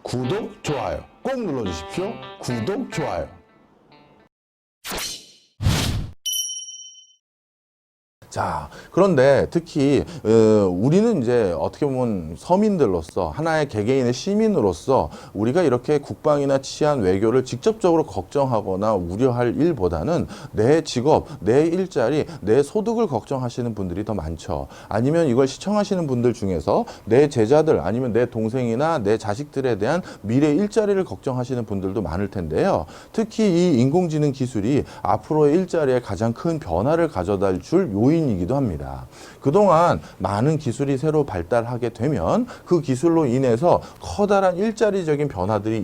구독, 좋아요 꼭 눌러주십시오. 구독, 좋아요. 자, 그런데 특히 우리는 이제 어떻게 보면 서민들로서 하나의 개개인의 시민으로서 우리가 이렇게 국방이나 치안, 외교를 직접적으로 걱정하거나 우려할 일보다는 내 직업, 내 일자리, 내 소득을 걱정하시는 분들이 더 많죠. 아니면 이걸 시청하시는 분들 중에서 내 제자들 아니면 내 동생이나 내 자식들에 대한 미래 일자리를 걱정하시는 분들도 많을 텐데요. 특히 이 인공지능 기술이 앞으로의 일자리에 가장 큰 변화를 가져다 줄 요인이기도 합니다. 그동안 많은 기술이 새로 발달하게 되면 그 기술로 인해서 커다란 일자리적인 변화들이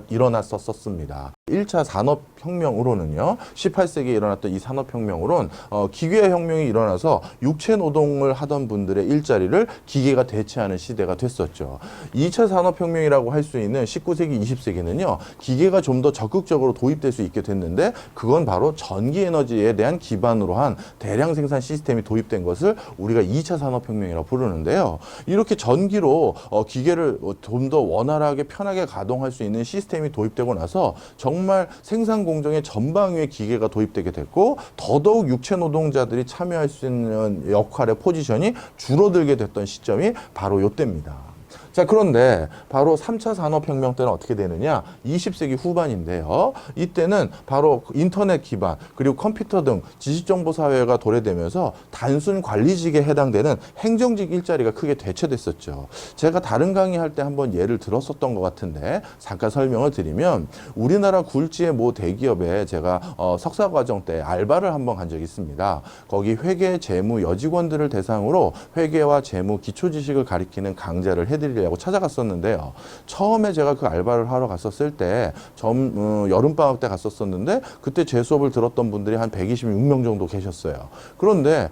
일어났었습니다. 1차 산업혁명으로는요, 18세기에 일어났던 이 산업혁명으로는 기계 혁명이 일어나서 육체 노동을 하던 분들의 일자리를 기계가 대체하는 시대가 됐었죠. 2차 산업혁명이라고 할 수 있는 19세기, 20세기는요, 기계가 좀 더 적극적으로 도입될 수 있게 됐는데 그건 바로 전기에너지에 대한 기반으로 한 대량 생산 시스템이 도입된 것을 우리가 2차 산업혁명이라고 부르는데요. 이렇게 전기로 기계를 좀 더 원활하게 편하게 가동할 수 있는 시스템이 도입되고 나서 정말 생산 공정의 전방위에 기계가 도입되게 됐고 더더욱 육체 노동자들이 참여할 수 있는 역할의 포지션이 줄어들게 됐던 시점이 바로 이때입니다. 자, 그런데 바로 3차 산업혁명 때는 어떻게 되느냐? 20세기 후반인데요. 이때는 바로 인터넷 기반 그리고 컴퓨터 등 지식정보 사회가 도래되면서 단순 관리직에 해당되는 행정직 일자리가 크게 대체됐었죠. 제가 다른 강의할 때 한번 예를 들었었던 것 같은데 잠깐 설명을 드리면 우리나라 굴지의 모 대기업에 제가 석사과정 때 알바를 한번 간 적이 있습니다. 거기 회계, 재무, 여직원들을 대상으로 회계와 재무 기초 지식을 가리키는 강좌를 해드리려고 찾아갔었는데요. 처음에 제가 그 알바를 하러 갔었을 때 여름방학 때 갔었었는데 그때 제 수업을 들었던 분들이 한 126명 정도 계셨어요. 그런데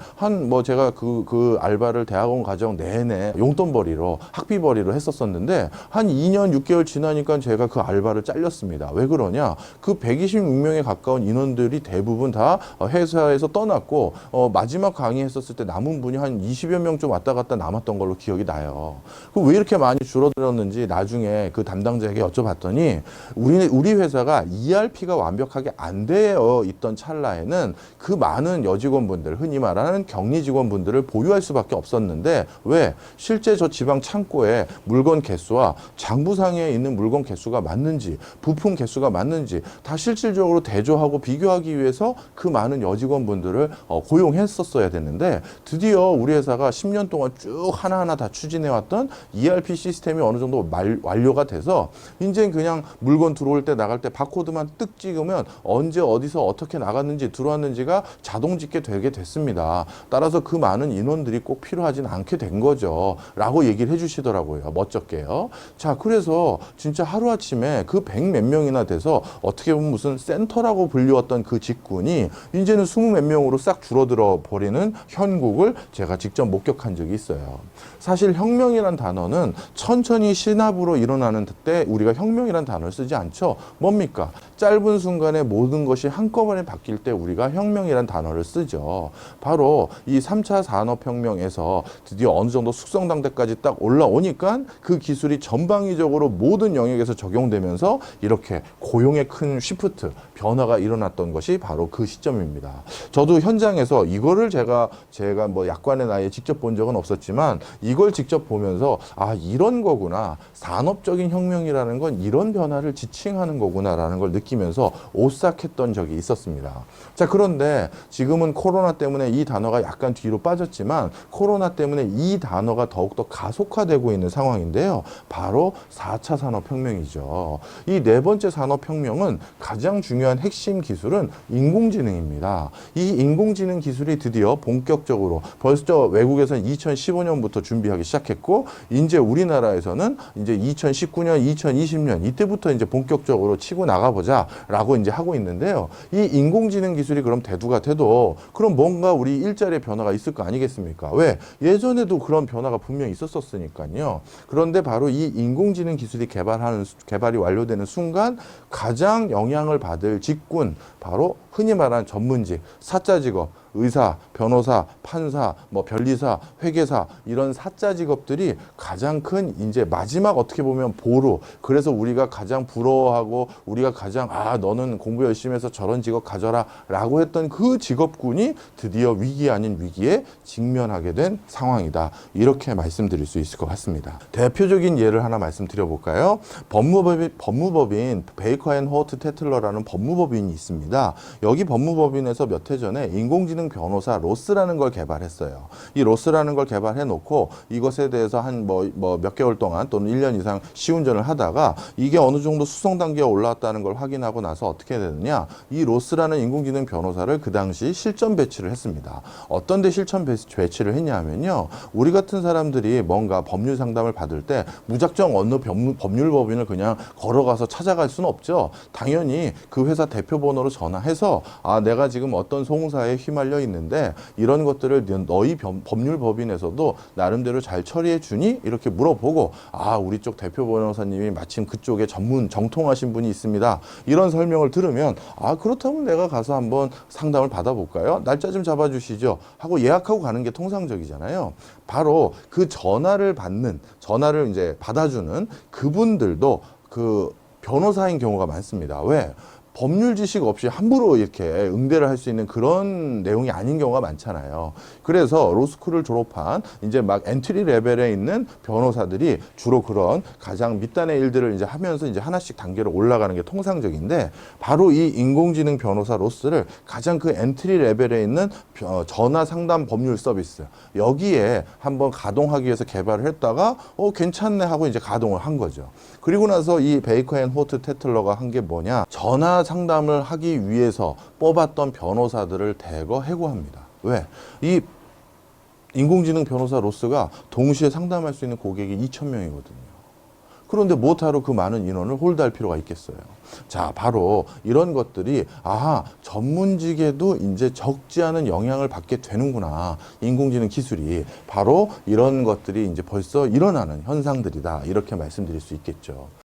제가 그 알바를 대학원 과정 내내 용돈벌이로 학비벌이로 했었었는데 한 2년 6개월 지나니까 제가 그 알바를 잘렸습니다. 왜 그러냐? 그 126명에 가까운 인원들이 대부분 다 회사에서 떠났고 마지막 강의했었을 때 남은 분이 한 20여 명 좀 왔다 갔다 남았던 걸로 기억이 나요. 왜 이렇게 많이 줄어들었는지 나중에 그 담당자에게 여쭤봤더니 우리 회사가 ERP가 완벽하게 안 되어 있던 찰나에는 그 많은 여직원분들, 흔히 말하는 격리 직원분들을 보유할 수밖에 없었는데 왜? 실제 저 지방 창고에 물건 개수와 장부상에 있는 물건 개수가 맞는지 부품 개수가 맞는지 다 실질적으로 대조하고 비교하기 위해서 그 많은 여직원분들을 고용했었어야 됐는데 드디어 우리 회사가 10년 동안 쭉 하나하나 다 추진해왔던 ERP 시스템이 어느 정도 완료가 돼서 이제 그냥 물건 들어올 때 나갈 때 바코드만 뜩 찍으면 언제 어디서 어떻게 나갔는지 들어왔는지가 자동 집계 되게 됐습니다. 따라서 그 많은 인원들이 꼭 필요하진 않게 된 거죠. 라고 얘기를 해주시더라고요. 멋쩍게요. 자, 그래서 진짜 하루아침에 그 100몇 명이나 돼서 어떻게 보면 무슨 센터라고 불리웠던 그 직군이 이제는 20몇 명으로 싹 줄어들어 버리는 현국을 제가 직접 목격한 적이 있어요. 사실 혁명이란 단어는 천천히 시납으로 일어나는 때 우리가 혁명이란 단어를 쓰지 않죠. 뭡니까? 짧은 순간에 모든 것이 한꺼번에 바뀔 때 우리가 혁명이란 단어를 쓰죠. 바로 이 3차 산업혁명에서 드디어 어느 정도 숙성단계까지 딱 올라오니까 그 기술이 전방위적으로 모든 영역에서 적용되면서 이렇게 고용의 큰 시프트, 변화가 일어났던 것이 바로 그 시점입니다. 저도 현장에서 이거를 제가 뭐 약관의 나이에 직접 본 적은 없었지만 이걸 직접 보면서 이런 거구나. 산업적인 혁명이라는 건 이런 변화를 지칭하는 거구나라는 걸 느끼면서 오싹했던 적이 있었습니다. 자, 그런데 지금은 코로나 때문에 이 단어가 약간 뒤로 빠졌지만 코로나 때문에 이 단어가 더욱더 가속화되고 있는 상황인데요. 바로 4차 산업혁명이죠. 이 네 번째 산업혁명은 가장 중요한 핵심 기술은 인공지능입니다. 이 인공지능 기술이 드디어 본격적으로 벌써 외국에서는 2015년부터 준비하기 시작했고 이제 우리나라에서는 이제 2019년, 2020년 이때부터 이제 본격적으로 치고 나가보자라고 이제 하고 있는데요. 이 인공지능 기술이 그럼 대두가 돼도 그럼 뭔가 우리 일자리의 변화가 있을 거 아니겠습니까? 왜? 예전에도 그런 변화가 분명히 있었으니까요. 그런데 바로 이 인공지능 기술이 개발이 완료되는 순간 가장 영향을 받을 직군, 바로 흔히 말하는 전문직, 사자 직업, 의사, 변호사, 판사, 뭐 변리사, 회계사 이런 사자 직업들이 가장 큰 이제 마지막 어떻게 보면 보루. 그래서 우리가 가장 부러워하고 우리가 가장 너는 공부 열심히 해서 저런 직업 가져라라고 했던 그 직업군이 드디어 위기 아닌 위기에 직면하게 된 상황이다. 이렇게 말씀드릴 수 있을 것 같습니다. 대표적인 예를 하나 말씀드려볼까요? 법무법인 베이커 앤 호어트 테틀러라는 법무법인이 있습니다. 여기 법무법인에서 몇 해 전에 인공지능 변호사 로스라는 걸 개발했어요. 이 로스라는 걸 개발해 놓고 이것에 대해서 한 몇 개월 동안 또는 1년 이상 시운전을 하다가 이게 어느 정도 수송 단계에 올라왔다는 걸 확인하고 나서 어떻게 되느냐? 이 로스라는 인공지능 변호사를 그 당시 실전 배치를 했습니다. 어떤 데 실전 배치를 했냐면요. 우리 같은 사람들이 뭔가 법률 상담을 받을 때 무작정 어느 법률법인을 그냥 걸어가서 찾아갈 수는 없죠. 당연히 그 회사 대표 번호로 전화해서 내가 지금 어떤 송사에 휘말려 있는데 이런 것들을 너희 법률법인에서도 나름대로 잘 처리해 주니? 이렇게 물어보고 우리 쪽 대표 변호사님이 마침 그쪽에 정통하신 분이 있습니다. 이런 설명을 들으면 그렇다면 내가 가서 한번 상담을 받아볼까요? 날짜 좀 잡아주시죠. 하고 예약하고 가는 게 통상적이잖아요. 바로 그 전화를 이제 받아주는 그분들도 그 변호사인 경우가 많습니다. 왜? 법률 지식 없이 함부로 이렇게 응대를 할 수 있는 그런 내용이 아닌 경우가 많잖아요. 그래서 로스쿨을 졸업한 이제 막 엔트리 레벨에 있는 변호사들이 주로 그런 가장 밑단의 일들을 이제 하면서 이제 하나씩 단계로 올라가는 게 통상적인데 바로 이 인공지능 변호사 로스를 가장 그 엔트리 레벨에 있는 전화 상담 법률 서비스 여기에 한번 가동하기 위해서 개발을 했다가 괜찮네 하고 이제 가동을 한 거죠. 그리고 나서 이 베이커 앤 호트 테틀러가 한 게 뭐냐? 전화 상담을 하기 위해서 뽑았던 변호사들을 대거 해고합니다. 왜? 이 인공지능 변호사 로스가 동시에 상담할 수 있는 고객이 2,000명이거든요. 그런데 못하러 그 많은 인원을 홀드할 필요가 있겠어요. 자, 바로 이런 것들이 전문직에도 이제 적지 않은 영향을 받게 되는구나. 인공지능 기술이 바로 이런 것들이 이제 벌써 일어나는 현상들이다. 이렇게 말씀드릴 수 있겠죠.